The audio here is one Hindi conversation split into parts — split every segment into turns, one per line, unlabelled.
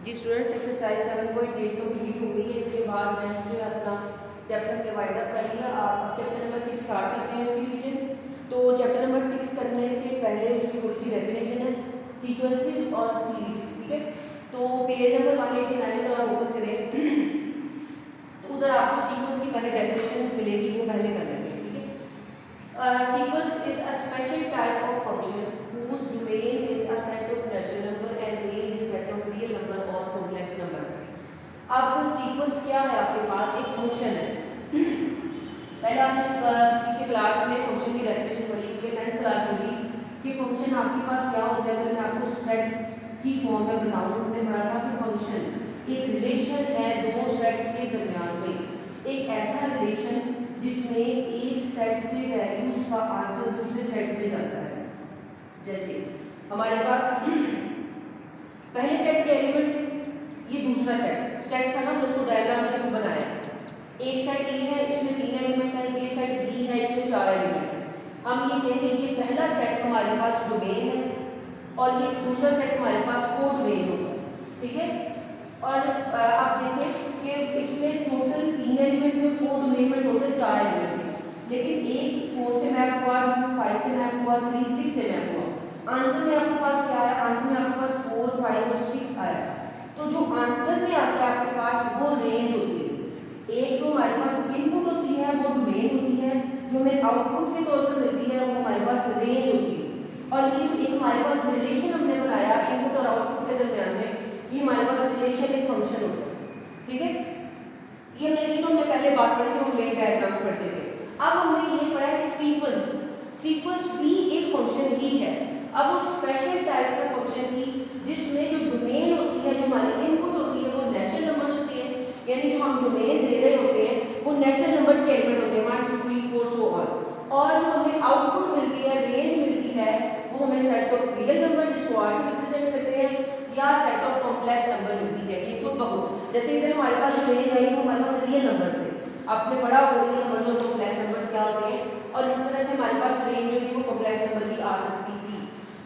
जी स्टूडेंट्स, एक्सरसाइज 7.8 कंप्लीट हो गई है। इसके बाद नेक्स्ट जो है अपना चैप्टर हमने वाइड अप कर लिया। आप चैप्टर नंबर 6 स्टार्ट करते हैं उसकी रिवीजन। तो चैप्टर नंबर 6 करने से पहले उसकी थोड़ी सी डेफिनेशन है, सीक्वेंसेस और सीरीज, ठीक है। तो पेज नंबर 189 अगर आप ओपन करें तो उधर आपको सीक्वेंस की पहले डेफिनेशन मिलेगी, वो पहले कर लेंगे, ठीक है। Sequence is a special type of function whose domain is a set of natural number and range is set of real number or complex number। अब सीक्वेंस क्या है, आपके पास एक फंक्शन है। पहले आपने पीछे क्लास में फंक्शन की डेफिनेशन पढ़ी है, 10th क्लास में भी, कि फंक्शन आपके पास क्या होता है। अगर मैं आपको सेट की फॉर्म में बताऊं, हमने पढ़ा था कि फंक्शन एक रिलेशन है दो सेट्स के दरमियान में, एक ऐसा रिलेशन जिसमें एक सेट से वैल्यूज का आंसर दूसरे सेट में जाता है। जैसे हमारे पास पहले सेट के एलिमेंट थे, ये दूसरा सेट था ना, उसको डायग्राम में क्यों बनाया। एक सेट ए है, इसमें 3 एलिमेंट है, ये सेट बी है, इसमें 4 एलिमेंट है। हम ये कहेंगे ये पहला सेट हमारे पास डोमेन है और ये दूसरा सेट हमारे पास को डोमेन होगा, ठीक है। और आप देखें कि इसमें टोटल 3 एलिमेंट थे, को डोमेन में टोटल 4 एलिमेंट थे, लेकिन एक 4 से मैप हुआ, 2 5 से मैप हुआ, 3 6 से मैप हुआ। आंसर में आपके पास क्या आया, आंसर में आपके पास 4 5 और 6 आया। तो जो आंसर में आता है आपके पास वो रेंज होती है। एक जो हमारे पास इनपुट होती है वो डोमेन होती है, जो हमें आउटपुट के तौर पर मिलती है वो हमारे पास रेंज होती है। और ये जो एक हमारे पास रिलेशन हमने बनाया इनपुट और आउटपुट के दरमियान में, ये हमारे पास रिलेशन एक फंक्शन होता है, ठीक है। ये हमने पहले बात करी थी, हम वेन डायग्राम पढ़ते थे। अब हमने ये पढ़ा है कि सीक्वेंस भी एक फंक्शन ही है। अब वो स्पेशल टाइप का फंक्शन थी जिसमें जो डोमेन होती है, जो हमारी इनपुट होती है वो नेचुरल नंबर्स होती है, यानी जो हम डोमेन दे रहे होते हैं वो नेचुरल नंबर्स के एलिमेंट होते हैं, 1 2 3 4 सो ऑन। और जो हमें आउटपुट मिलती है, रेंज मिलती है, वो हमें सेट ऑफ रियल नंबर जिसको आर से रिप्रेजेंट करते हैं या सेट ऑफ कॉम्प्लेक्स नंबर मिलती है। ये तो बहुत जैसे इधर हमारे पास जो रेंज आई वो हमारे पास रियल नंबर्स थे, आपने पढ़ा होगा रियल नंबर्स और कॉम्प्लेक्स नंबर्स क्या होते हैं। और इस तरह से हमारे पास रेंज जो थी वो कॉम्प्लेक्स नंबर भी आ सकती थी।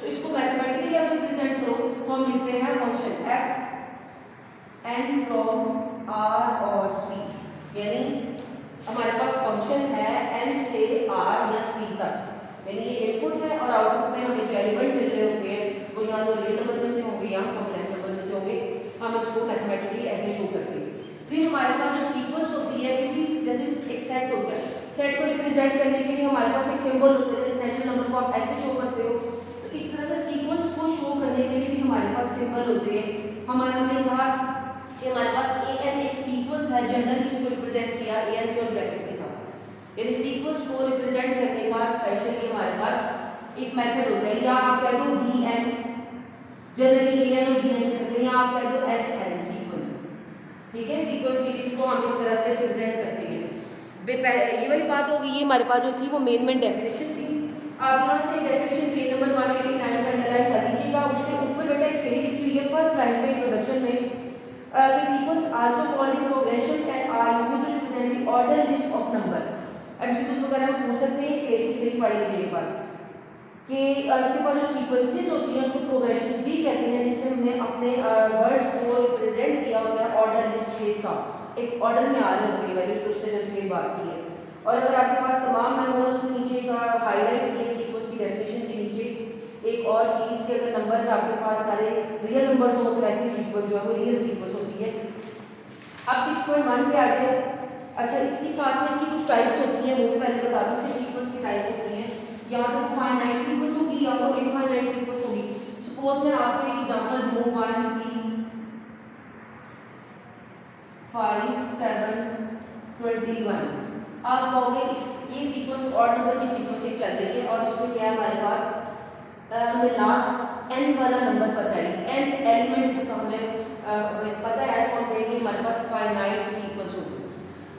तो इसको मैथमेटिकली अगर रिप्रेजेंट करो तो हम लिखते हैं function f n from R और सी, यानी हमारे पास फंक्शन है एन से आर या सी तक, यानी ये इनपुट है और आउटपुट में हमें जो एलिमेंट मिल रहे होते हैं वो या तो रियल नंबर में से होंगे या कॉम्प्लेक्स नंबर में से होंगे। हम इसको मैथमेटिकली ऐसे शो करते हैं। फिर हमारे पास जो सीक्वेंस होती है, किसी जैसे एक सेट होता है, सेट को रिप्रेजेंट करने के लिए हमारे पास एक सिंबल होता है, जैसे नेचुरल नंबर को आप ऐसे शो करते हो, तो इस तरह से सीक्वेंस को शो करने के लिए भी हमारे पास सिंबल होते हैं। हमने कहा कि हमारे पास ए एन एक सीक्वेंस है, जनरली उसको रिप्रेजेंट किया ए एन से और ब्रैकेट के साथ, यानी सीक्वेंस को रिप्रेजेंट करने का स्पेशली हमारे पास एक मेथड होता है, या आप कह दो B N, generally A N और बी एन से करते हैं, या आप कह दो एस एन सीक्वेंस, ठीक है। सीक्वेंस सीरीज को हम इस तरह से रिप्रेजेंट करते हैं। ये वाली बात हो गई, ये हमारे पास जो थी वो मेन डेफिनेशन थी। आप यहाँ से डेफिनेशन पेज नंबर 189 पर अंडरलाइन कर लीजिएगा। उससे ऊपर बेटा एक थ्योरी लिखी हुई है फर्स्ट लाइन पे इंट्रोडक्शन में, sequence also called the progressions and are used to represent the order list of number. MCQs वगैरह हम पूछ सकते हैं, पेज की थ्योरी पढ़ लीजिए एक बार, कि आपके पास जो सीक्वेंसेस होती हैं उसको प्रोग्रेशंस भी कहते हैं, जिसमें हमने अपने वर्ड्स को रिप्रेजेंट किया होता है ऑर्डर लिस्ट के साथ, एक ऑर्डर में आ रहे होते हैं वैल्यूज, उससे जैसे मेरी बात की है। और अगर आपके पास तमाम नंबर्स के नीचे का हाईलाइट किए सीक्वेंस की डेफिनेशन के नीचे एक और चीज़ कि अगर नंबर्स आपके पास सारे रियल नंबर्स हो तो ऐसी सीक्वेंस जो है वो रियल सीक्वेंस होती है। अब 6.1 पे आ जाए। अच्छा, इसके साथ में इसकी कुछ टाइप्स होती हैं, वो भी पहले बता दूँ कि सीक्वेंस की टाइप होती है, या तो फाइनाइट सीक्वेंस होगी या तो इनफाइनाइट सीक्वेंस होगी। सपोज मैं आपको एक एग्जांपल दूँ 1 3 5 7 21, आप कहोगे इस ये सीक्वेंस ऑड नंबर की सीक्वेंस एक चल रही है और इसमें क्या है हमारे पास हमें लास्ट n वाला नंबर पता है, nth एलिमेंट इसका हमें पता है, तो हम कहेंगे हमारे पास फाइनाइट सीक्वेंस होगी।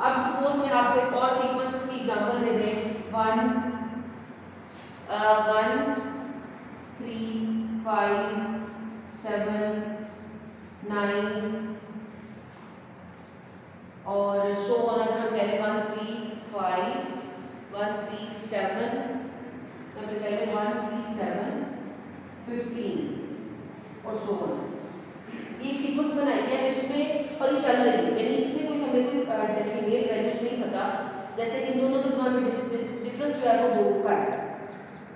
अब सपोज मैं आपको एक और सीक्वेंस की एग्जांपल दे दें 1 3 5 7 9 और सो ऑन। अगर हम पहले 1 3 5 1 3 7 पहले 1 3 7 15 और सो ऑन, ये सीक्वेंस बनाई है इसमें और ये चल रही है, यानी इसमें कोई हमें कोई डेफिनेट वैल्यूज नहीं पता। जैसे इन दोनों में डिफरेंस जो है वो 2 का है,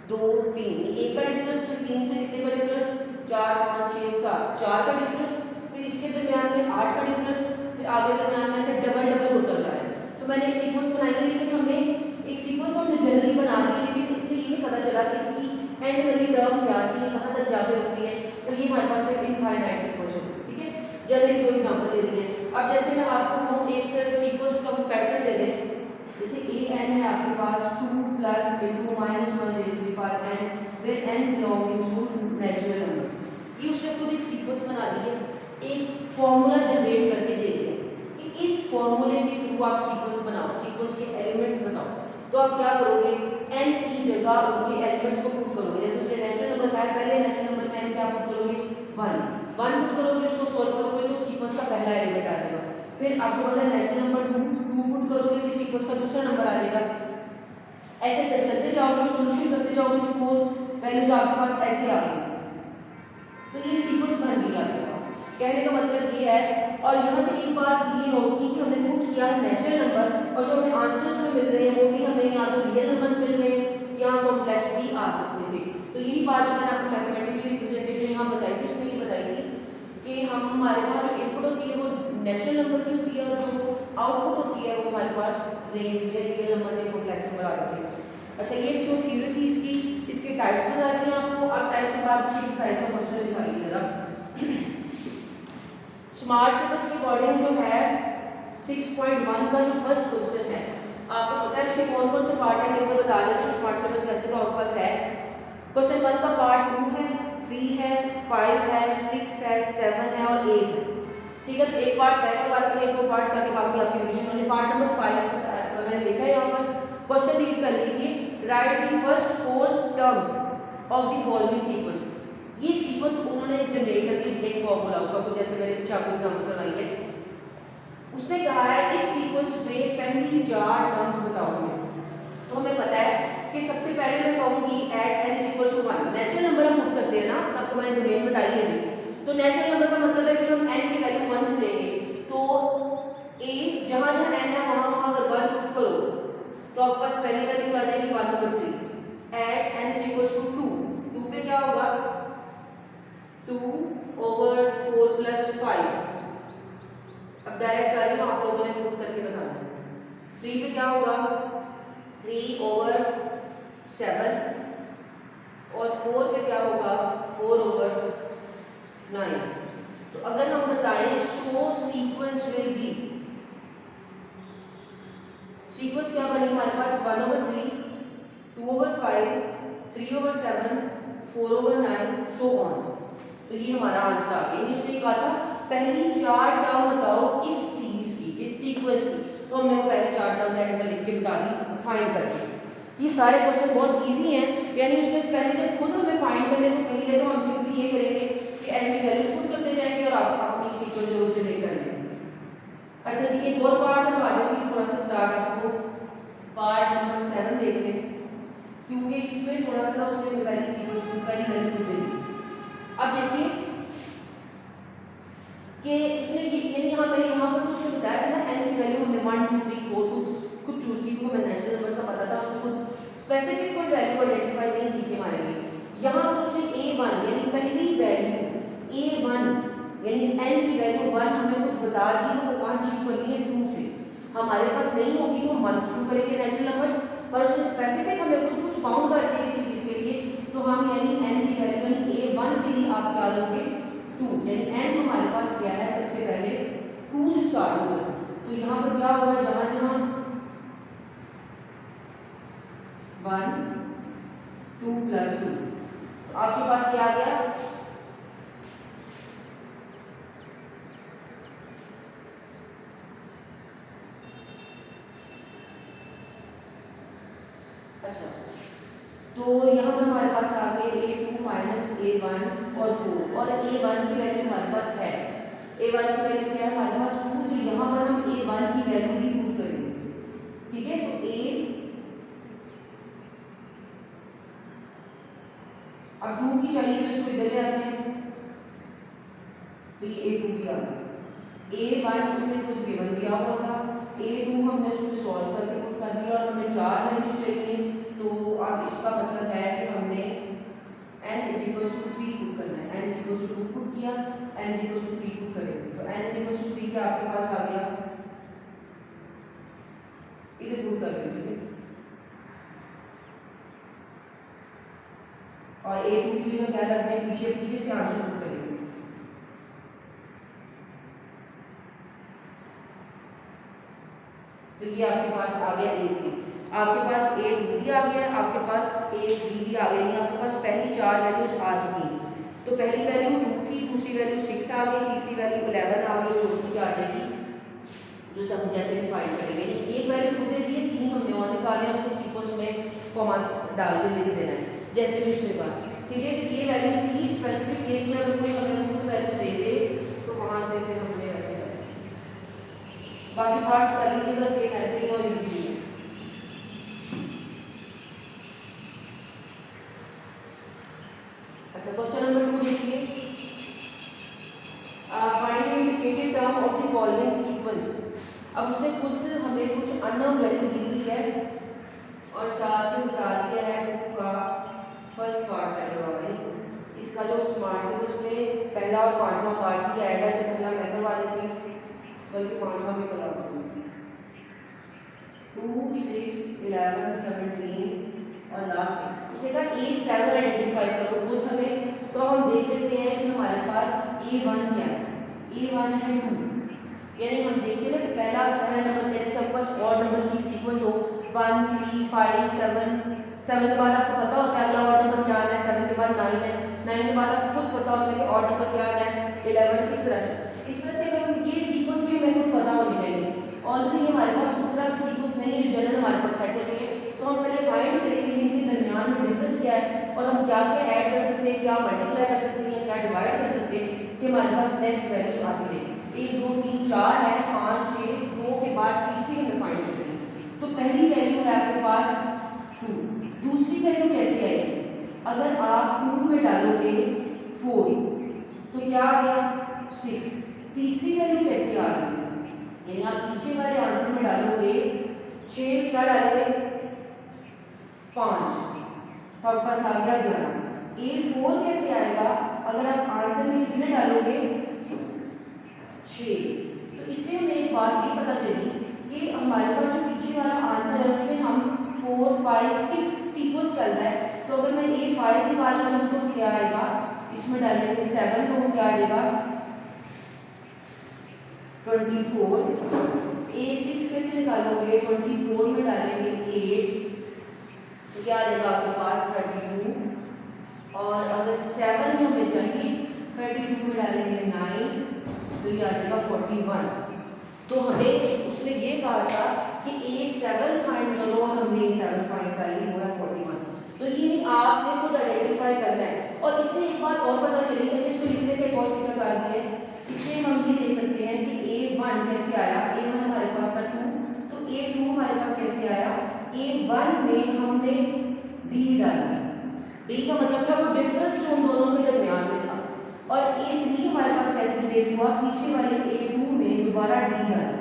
2 3, एक का डिफरेंस, फिर 3 से कितने का डिफरेंस, 4 5 6 7, 4 का डिफरेंस, फिर इसके दरमियान में 8 का डिफरेंस, फिर आगे दरमियान में ऐसे डबल डबल होता जा रहा है। तो मैंने एक सीक्वेंस बनाई है, लेकिन हमें एक सीक्वेंस हमने जनरली बना दी, लेकिन इससे ये नहीं पता चला कि इसकी एंड वाली टर्म क्या थी, कहाँ तक जाके रुकती है। तो ये हमारे पास फिर इनफाइनाइट सीक्वेंस होगी, ठीक है। जनरली दो एग्जांपल दे दिए। अब जैसे मैं आपको कहूँ एक सीक्वेंस का कोई पैटर्न दे दें, जैसे ए एन है आपके पास 2 plus into minus 1 raise to the power n, where n belonging to natural number. ये उसने खुद एक सीक्वेंस बना दी है, एक फॉर्मूला जनरेट करके दे दिया कि इस फॉर्मूले के थ्रू आप सीक्वेंस बनाओ, सीक्वेंस के एलिमेंट्स बताओ। तो आप क्या करोगे, n की जगह उनके एलिमेंट्स को पुट करोगे। जैसे उसने नेचुरल नंबर का है, पहले नेचुरल नंबर का n क्या पुट करोगे, 1 पुट करोगे, उसको सॉल्व करोगे तो सीक्वेंस का पहला एलिमेंट आ जाएगा। फिर आपको पता है नेचुरल नंबर 2 पुट करोगे तो सीक्वेंस का दूसरा नंबर आ जाएगा। ऐसे चलते जाओगे, सॉल्यूशन करते जाओगे, सपोज वैल्यूज आपके पास ऐसे आ गई, तो ये सीक्वेंस बन गई आपके पास। कहने का मतलब ये है, और यहाँ से एक बात ये नोट की कि हमने पुट किया है नेचुरल नंबर, और जो हमें आंसर्स में मिल रहे हैं वो भी हमें या तो रियल नंबर्स मिल रहे हैं या कॉम्प्लेक्स भी आ सकते थे। तो यही बात जो मैंने आपको मैथमेटिकली रिप्रेजेंटेशन यहाँ बताई थी, उसमें ये बताई थी कि हमारे पास जो इनपुट होती है वो नेचुरल नंबर की होती है, और जो आउटपुट होती है वो हमारे पास रियल नंबर से कॉम्प्लेक्स नंबर आ जाती है। अच्छा, ये जो थ्योरी थी इसकी, इसके टाइप्स बता दिए आपको। अब टाइप्स के बाद इसकी एक्सरसाइज का क्वेश्चन दिखाइए जरा। स्मार्ट सिलेबस के अकॉर्डिंग जो है 6.1 का जो फर्स्ट क्वेश्चन है, आपको पता है इसके कौन कौन से पार्ट है, मेरे को बता दें। तो स्मार्ट सिलेबस वैसे तो आपके पास है, क्वेश्चन 1 का पार्ट 2 है, 3 है, 5 है, 6 है, 7 है और 8 है, ठीक है। तो एक पार्ट पहले करवाती है, 2 पार्ट ताकि बाकी आपकी रिवीजन होने। पार्ट नंबर 5 मैंने लिखा है यहाँ पर, क्वेश्चन रीड कर लीजिए। Right the first 4 terms of the following sequence. ये सीक्वेंस उन्होंने जनरेट करके एक फॉर्मूला, उसका कुछ जैसे मैंने पीछे आपको एग्जांपल कराई है, उसने कहा है इस सीक्वेंस में पहली 4 टर्म्स बताओ हमें। तो हमें पता है कि सबसे पहले मैं कहूँगी at n equal to 1, natural number हम पुट करते हैं ना, आपको मैंने डोमेन बताई है अभी। तो नेचुरल नंबर का मतलब है कि हम n की वैल्यू 1 से लेंगे, तो a जहाँ जहाँ n है वहाँ अगर 1 पुट करो तो आपके पास पहली वैल्यू आ जाएगी 1/3 एट n इक्वल टू 2 पे क्या होगा 2/4 + 5। अब डायरेक्ट कर रही हूँ, आप लोगों ने पुट करके बताना। 3 पे क्या होगा 3/7 और 4 पे क्या होगा 4/9। तो अगर हम बताएं सो सीक्वेंस विल बी, सीक्वेंस क्या बने हमारे पास 1/3, 2/5, 3/7, 4/9 सो ऑन। तो ये हमारा आंसर आ गया। इसने कहा था पहली 4 टर्म बताओ इस सीरीज की, इस सीक्वेंस की। तो हमने वो पहली 4 टर्म एंड में लिख के बता दी फाइंड करके। ये सारे क्वेश्चन बहुत इजी हैं, यानी उसमें पहले जब खुद हमें फाइंड करने को मिलेंगे तो हम सिंपली ये करेंगे कि n की वैल्यूज पुट करते जाएंगे और आप अपनी सीक्वेंस जो जनरेट कर लेंगे। अच्छा जी, एक और पार्ट करवा देती हूँ, थोड़ा सा स्टार्ट आपको पार्ट नंबर 7 देख लें, क्योंकि इसमें थोड़ा सा उसने पहली सीक्वेंस पहली वैल्यू दे दी। अब देखिए कि इसने यानी यहाँ पर कुछ बताया था ना, n की वैल्यू हमने 1 2 3 4 कुछ चूज की, क्योंकि हमें नेचुरल नंबर का पता था, उसने कुछ स्पेसिफिक कोई वैल्यू आइडेंटिफाई नहीं की थी हमारे लिए। यहाँ पर उसने a1 यानी पहली वैल्यू a1 यानी n की वैल्यू 1 हमें कुछ बता दी, तो वो कहाँ शुरू करनी है 2 से। हमारे पास नहीं होगी तो हम 1 शुरू करेंगे नेचुरल नंबर, पर उसने स्पेसिफिक हमें कुछ बाउंड कर दिया किसी चीज़ के लिए, तो हम यानी n की वैल्यू यानी a1 के लिए आप क्या लोगे 2, यानी n हमारे पास क्या है सबसे पहले 2 से स्टार्ट होगा। तो यहाँ पर क्या होगा, जहाँ जहाँ 1 2 + 2, तो आपके पास क्या आ गया अच्छा, तो यहाँ पर हमारे पास आ गए a2 - a1 और 4, और a1 की वैल्यू हमारे पास है, a1 की वैल्यू क्या है हमारे पास 2, तो यहाँ पर हम a1 की वैल्यू भी पुट करेंगे, ठीक है। तो अब 2 की चाहिए तो इसको इधर ले आते हैं, तो ये A2 भी आ गया। A1 उसने खुद गिवन दिया हुआ था, A2 हमने उसमें सॉल्व करके पुट कर दिया और हमें 4 वैल्यू चाहिए। तो अब इसका मतलब है कि हमने n = 3 पुट करना है। n = 2 पुट किया, n = 3 पुट करेंगे तो n = 3 क्या आपके पास आ गया, इधर पुट कर देंगे और A2 की जगह क्या करते हैं, पीछे पीछे से आंसर पुट करेंगे। तो ये आपके पास आ गया A3, आपके पास A2 भी आ गया, आपके पास A3 भी आ गया, आपके पास पहली 4 वैल्यूज आ चुकी हैं। तो पहली वैल्यू 2 थी, दूसरी वैल्यू 6 आ गई, तीसरी वैल्यू 11 आ गई, चौथी क्या आ जाएगी, जो हम कैसे डिफाइन करेंगे। एक वैल्यू खुद दे दी है, 3 हमने और निकाले, उसको सीक्वेंस में कॉमा डाल के लिख देना है जैसे भी उसने कहा। ठीक है, तो ये वैल्यू थी स्पेसिफिक केस में, अगर कोई हमें खुद वैल्यू दे दे तो वहाँ से फिर हमने ऐसे बाकी पार्ट्स कर लीजिएगा सेम ऐसे ही और इजी है। अच्छा, क्वेश्चन नंबर 2 देखिए, find the indicated term of the following sequence. अब उसने खुद हमें कुछ अननोन वैल्यू दी हुई है और साथ में बता दिया है 2 का फर्स्ट पार्ट पहले वाला ही, इसका जो स्मार्ट है उसमें पहला और पांचवा पार्ट ही ऐड है, तो पहला मैं करवा देती हूँ, बल्कि पांचवा भी करवा दूँ। 2, 6, 11, 17 और लास्ट उसने कहा A7 आइडेंटिफाई करो खुद हमें। तो हम देख लेते हैं कि हमारे पास A1 क्या है, A1 है 2, यानी हम देखते हैं ना कि पहला नंबर तेरे से पास और नंबर की सीक्वेंस हो 1, 3, 5, 7 के बाद आपको पता होता है अगला ऑड नंबर क्या आना है, 7 के बाद 9 है, 9 के बाद आपको खुद पता होता है कि ऑड नंबर क्या आना है 11, इस तरह से हम ये सीक्वेंस भी मेरे को पता होनी चाहिए। ऑलरेडी हमारे पास दूसरा सीक्वेंस नहीं है, जनरल हमारे पास सेट होते हैं, तो हम पहले फाइंड करेंगे कि इनके दरमियान में डिफरेंस क्या है और हम क्या क्या ऐड कर सकते हैं, क्या मल्टीप्लाई कर सकते हैं, क्या डिवाइड कर सकते हैं कि हमारे पास नेक्स्ट वैल्यूज आती रहे। 1, 2, 3, 4 है, 5, 6, 2 के बाद तीसरी हमें फाइंड करनी है। तो पहली वैल्यू है आपके पास 2, दूसरी वैल्यू कैसे आएगी, अगर आप 2 में डालोगे 4 तो क्या आ गया 6, तीसरी वैल्यू कैसे आ गई, यानी आप पीछे वाले आंसर में डालोगे 6 में क्या डालोगे 5, तो आपका पास आ गया 11। A4 कैसे आएगा, अगर आप आंसर में कितने डालोगे 6। तो इससे हमें एक बात ये पता चली कि हमारे पास जो पीछे वाला आंसर है उसमें हम 4, 5, 6 सीक्वेंस चल रहा है, तो अगर मैं A5 निकालना चाहूँ तो क्या आएगा, इसमें डालेंगे 7 तो क्या आएगा 24। A6 कैसे निकालोगे, 24 में डालेंगे 8 तो क्या आ जाएगा आपके पास 32, और अगर 7 हमें चाहिए 32 में डालेंगे 9 तो ये आ जाएगा 41। तो हमें उसने ये कहा था कि A7 फाइंड करो और हमने A7 फाइंड कर ली, वो है 41। तो ये आपने खुद आइडेंटिफाई करना है। और इससे एक बात और पता चली है, इसको लिखने का एक और तरीका कार भी है, इससे हम ये दे सकते हैं कि A1 कैसे आया, A1 हमारे पास था 2, तो A2 हमारे पास कैसे आया, A1 में हमने D डाला, D का मतलब था वो डिफरेंस जो उन दोनों के दरमियान में था, और A3 हमारे पास कैसे जनरेट हुआ, पीछे वाले A2 में दोबारा D डाला।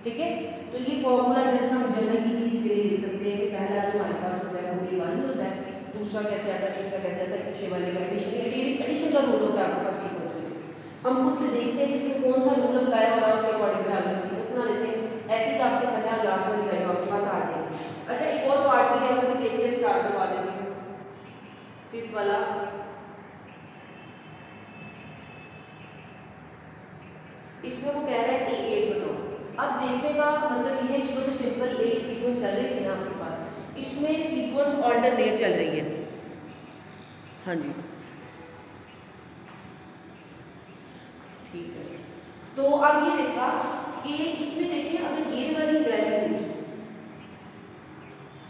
ठीक है, तो ये फॉर्मूला जैसे हम जनरली भी इसके लिए लिख सकते हैं कि पहला जो हमारे पास होता है वो A1 होता है, दूसरा कैसे आता है, तीसरा कैसे आता है, पीछे वाले का एडिशन का रूल होता है आपके पास सीक्वेंस में। हम खुद से देखते हैं कि इसमें कौन सा रूल अप्लाई हो रहा है, उसके अकॉर्डिंग फिर आगे सीक्वेंस बना लेते हैं। ऐसे ही आपके करना है, लास्ट वाली वैल्यू आपके पास आ जाएगी। अच्छा, एक और पार्ट भी है, वो भी देखते हैं, स्टार्ट करवा देती हूँ। फिफ्थ वाला इसमें वो कह रहा है A8 बताओ। अब देखने का मतलब ये है, इसमें तो सिंपल एक सीक्वेंस चल रही थी ना आपके पास, इसमें सीक्वेंस ऑल्टरनेट चल रही है। हाँ जी, ठीक है। तो अब ये देखा कि इसमें देखिए, अगर ये वाली वैल्यूज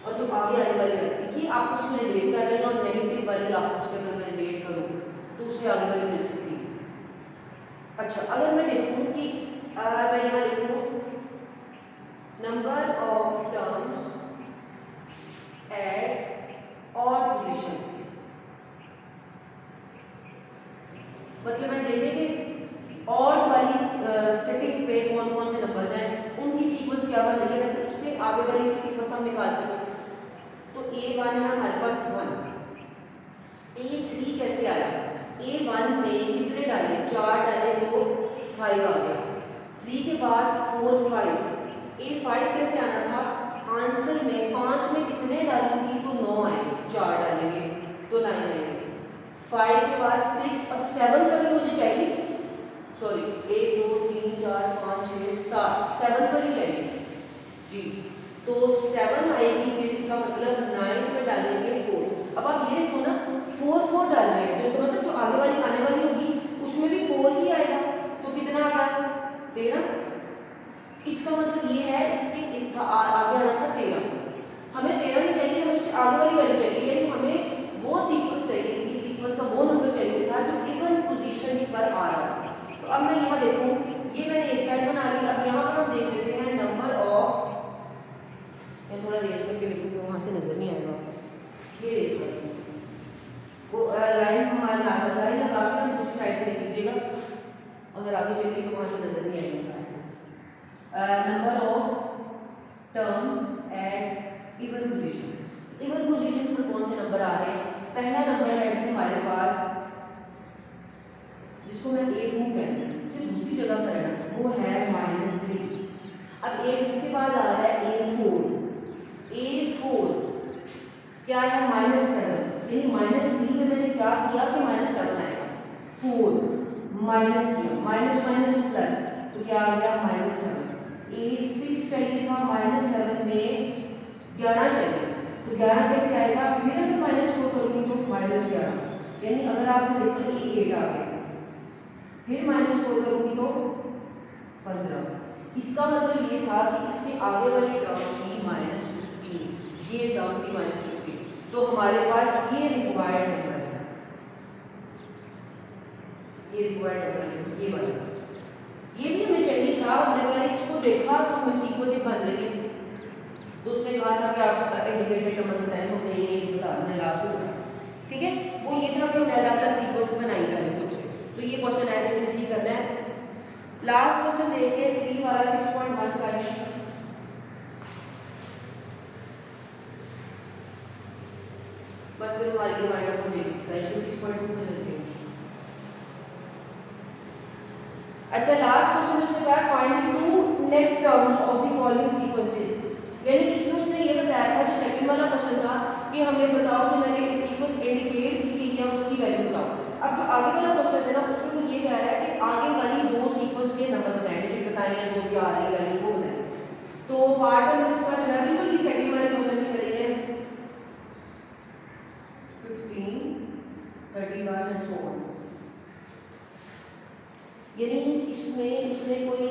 और जो आगे आने वाली वैल्यू, ये आपस में रिलेट कर देगा, और नेगेटिव वाली आपस में अगर मैं रिलेट करूँ तो उससे आगे वाली मिल सकती है। अच्छा, अगर मैं देखूँ कि मैं यहाँ लिखूँ number of terms at odd position, मतलब मैं देखेंगे हमें ये ना कि उससे आगे वाली की सीक्वेंस हम निकाल सकें। तो A1 है हमारे पास 1, A3 कैसे आया, A1 में कितने डाले, 4 डाले तो 5 आ गया, 3 के बाद 4 5, A5 कैसे आना था, आंसर में 5 में कितने डालूंगी तो 9 आएंगे, 4 डालेंगे तो 9 आएंगे, 5 के बाद 6 और 7 वाली मुझे चाहिए, सॉरी 1 2 3 4 5 6 7, 7 वाली चाहिए जी। तो 7 आएगी, फिर इसका मतलब 9 में डालेंगे 4। अब आप ये देखो ना 4 4 डाल रहे हैं, तो इसका मतलब जो आगे वाली आने वाली होगी उसमें भी 4 ही आएगा, तो कितना आ गया 13। इसका मतलब ये है इसके आगे आना था 13, हमें 13 नहीं चाहिए, हमें उससे आगे वाली वैल्यू चाहिए, यानी हमें वो सीक्वेंस चाहिए थी, सीक्वेंस का वो नंबर चाहिए था जो इवन पोजीशन पर आ रहा था। तो अब मैं यहाँ देखूँ, ये मैंने एक साइड बना ली, अब यहाँ पर हम देख लेते हैं नंबर ऑफ, ये थोड़ा रेस करके लिख दूँ वहाँ से नजर नहीं आएगा, ये रेस करके वो लाइन हमारी लाइन लगा के दूसरी साइड पे लिख लीजिएगा, अगर आगे चलिए तो वहाँ से नजर नहीं आएगा। Number of terms at even position, even position पर कौन से नंबर आ रहे हैं, पहला नंबर है हमारे पास जिसको मैं A2 कहती हूँ, जो दूसरी जगह पर है वो है -3। अब A2 के बाद आ रहा है A4, A4 क्या है -7, यानी -3 में मैंने क्या किया कि -7 आएगा, 4 माइनस किया, माइनस माइनस प्लस, तो क्या आ गया -7। A6 चाहिए था, -7 में 11 चाहिए, तो 11 कैसे आएगा, फिर अगर -4 करूँगी तो -11, यानी अगर आपने देखा A8 आ गया, फिर -4 करूँगी तो 15। इसका मतलब ये था कि इसके आगे वाली टर्म थी -15, ये टर्म थी -15, तो हमारे पास ये रिक्वायर्ड नंबर है, ये रिक्वायर्ड नंबर है, ये वाला, ये भी हमें चाहिए था। हमने मैंने इसको देखा तो हमें सीक्वेंस से बन रही है, तो उसने कहा था कि आप इंडिकेटेड नंबर बताएं, तो हमने ये बता दिया लास्ट में, ठीक है। वो ये था कि हमने अलग अलग सीक्वेंस बनाई पहले खुद से, तो ये क्वेश्चन एज इट इज ही करना है। लास्ट क्वेश्चन देखिए 3 वाला 6.1 का है, बस फिर हमारी वाइंड को देखिए सर 6.2 पे चलते हैं। अच्छा लास्ट क्वेश्चन उसने कहा find two next terms of the following sequences, यानी इसमें उसने ये बताया था, जो सेकंड वाला क्वेश्चन था कि हमें बताओ कि मैंने एक सीक्वेंस इंडिकेट की गई है उसकी वैल्यू बताओ। अब जो आगे वाला क्वेश्चन है ना उसमें वो ये कह रहा है कि आगे वाली 2 सीक्वेंस के नंबर बताएं, डिजिट बताएं या जो भी आ रही है वैल्यू वो बताएं। तो पार्ट नंबर इसका जो है बिल्कुल ये सेकंड वाले क्वेश्चन की तरह है, 15 31 एंड सो ऑन, यानी इसमें उसने कोई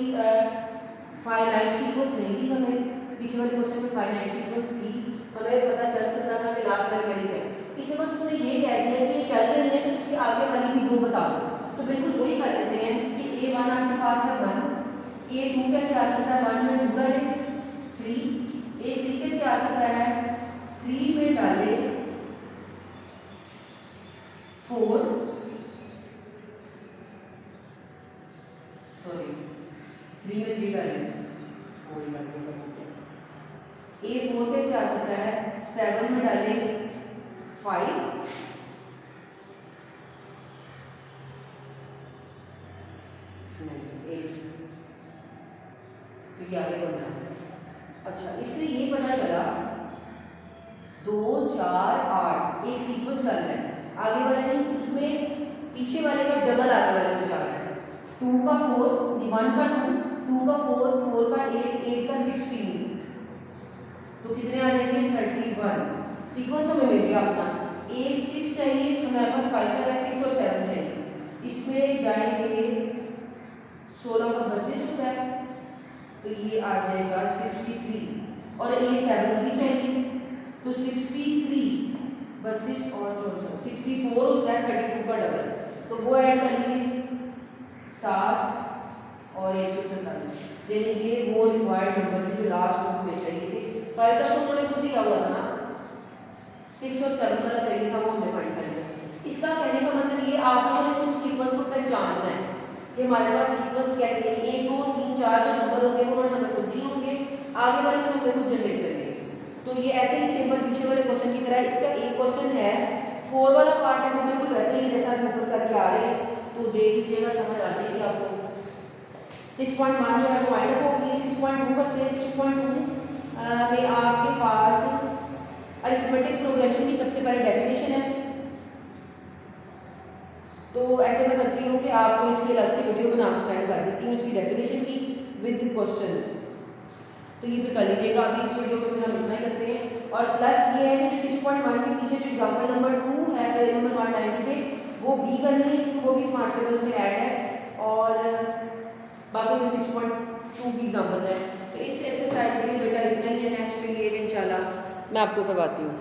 फाइनाइट सीक्वेंस नहीं दी हमें, पीछे वाले क्वेश्चन में फाइनाइट सीक्वेंस थी, हमें पता चल सकता था कि लास्ट वाली वैल्यू क्या है। इसमें बस उसने ये कह दिया कि ये चल रही है तो इसके आगे वाली भी 2 बता दो, तो बिल्कुल वही कर लेते हैं कि A1 आपके पास है 1, A2 कैसे आ सकता है, 1 में 2 डाले 3, A3 कैसे आ सकता है, 3 में डाले 4, सॉरी 3 में 3 डाले 4 डाले, A4 कैसे आ सकता है, 7 में डाले 5, नहीं 8, तो ये आगे बढ़ रहा है। अच्छा इससे ये पता चला 2 4 8 एक सीक्वेंस चल रहा है, आगे वाले नहीं उसमें पीछे वाले का डबल आगे वाले में जा रहा है, 2 का 4, 1 का 2, 2 का 4, 4 का 8, 8 का 16, तो कितने आ जाएंगे 31। सीक्वेंस हमें मिल गया अपना, A6 चाहिए हमारे पास 5 का 6 और 7 चाहिए, इसमें जाएंगे 16 का 32 होता है, तो ये आ जाएगा 63, और A7 भी चाहिए तो 63 32 और 64 64 होता है 32 का डबल, तो वो ऐड करेंगे 7 और 147, यानी ये वो रिक्वायर्ड नंबर थे जो लास्ट में हमें चाहिए थे। 5 तक तो उन्होंने खुद दिया हुआ था ना, 6 और 7 वाला चाहिए था वो हमने फाइंड कर लिया। इसका कहने का मतलब ये आप लोगों ने कुछ सीक्वेंस को पहचानना है कि हमारे पास सीक्वेंस कैसे है, 1 2 3 4 जो नंबर होंगे वो उन्होंने हमें खुद दिए होंगे, आगे वाले को हमने खुद जनरेट करने हैं। तो ये ऐसे ही सिंपल पीछे वाले क्वेश्चन की तरह इसका एक क्वेश्चन है 4 वाला पार्ट है वो बिल्कुल वैसे ही जैसा हम ऊपर करके आ रहे हैं, तो देख लीजिएगा, समझ आ जाएगी आपको। 6.1 जो है वो वाइंड अप होगी। 6.2 करते हैं। 6.2 में आपके पास अरिथमेटिक प्रोग्रेशन की सबसे पहले डेफिनेशन है। तो ऐसे मैं करती हूँ कि आपको इसकी अलग से वीडियो बना के सेंड कर देती हूँ इसकी डेफिनेशन की विद क्वेश्चंस, तो ये फिर कर लीजिएगा। अभी इस वीडियो में हम इतना ही करते हैं। और प्लस ये है कि जो 6.1 के पीछे जो एग्जाम्पल नंबर 2 है पेज नंबर 190 पे, वो भी करनी है क्योंकि वो भी स्मार्ट टेबल्स में ऐड है। और बाकी जो 6.2 की एग्जाम्पल है, तो इस एक्सरसाइज के लिए बेटा इतना ही है। नेक्स्ट में ये इंशाल्लाह मैं आपको करवाती हूँ।